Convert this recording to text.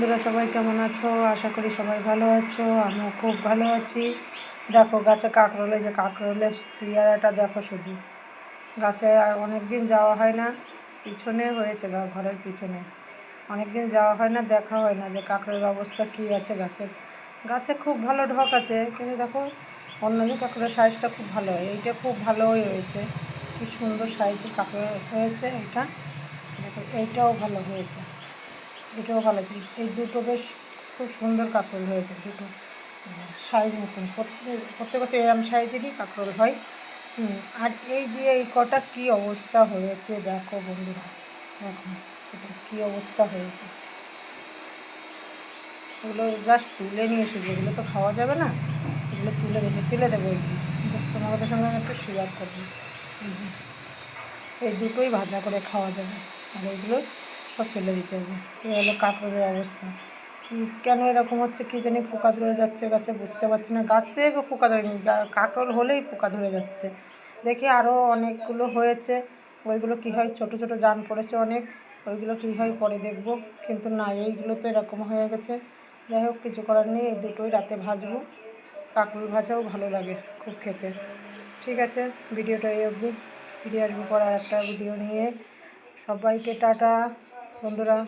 বন্ধুরা, সবাই কেমন আছো? আশা করি সবাই ভালো আছো। আমিও খুব ভালো আছি। দেখো গাছে কাঁকরোল, এই যে কাঁকরোলের চেয়ারাটা দেখো শুধু। গাছে অনেক দিন যাওয়া হয় না, পিছনে হয়েছে ঘরের পিছনে অনেক দিন যাওয়া হয় না, দেখা হয় না যে কাঁকরোলের অবস্থা কী আছে। গাছে খুব ভালো ঢক আছে, কিন্তু দেখো অন্যান্য কাঁকরোলের সাইজটা খুব ভালো হয়, এইটা খুব ভালোই হয়েছে। কি সুন্দর সাইজের কাঁকরোল হয়েছে এটা। দেখো এইটাও ভালো হয়েছে, এটাও ভালো আছে। এই দুটো বেশ খুব সুন্দর কাঁকরোল হয়েছে, দুটো সাইজ মতন। প্রত্যেক বছর এরম সাইজেরই কাঁকরোল হয়। আর এই যে এই কটা কী অবস্থা হয়েছে দেখো বন্ধুরা, দেখো এটা কী অবস্থা হয়েছে। এগুলো জাস্ট তুলে নিয়ে এসেছি, এগুলো তো খাওয়া যাবে না, এগুলো তুলে নিয়ে ফেলে দেবো। এগুলো জাস্ট তোমাদের সঙ্গে আমি একটু শেয়ার করবো। এই দুটোই ভাজা করে খাওয়া যাবে, আর এইগুলো সব ফেলে দিতে হবে। এই হলো কাঁকরোলের অবস্থা। কেন এরকম হচ্ছে কী জানি, পোকা ধরে যাচ্ছে গাছে, বুঝতে পারছি না। গাছে পোকা ধরেনি, কাঁকরোল হলেই পোকা ধরে যাচ্ছে। দেখি আরও অনেকগুলো হয়েছে, ওইগুলো কী হয়, ছোট ছোট জান পড়েছে অনেক, ওইগুলো কী হয় পরে দেখব। কিন্তু না, এইগুলো তো এরকম হয়ে গেছে। যাই হোক, কিছু করার নেই, এই দুটোই রাতে ভাজবো। কাঁকরোল ভাজাও ভালো লাগে খুব খেতে। ঠিক আছে, ভিডিওটা এই অবধি। ফিরে আসবো পর আর একটা ভিডিও নিয়ে। সবাইকে টাটা বন্ধুরা।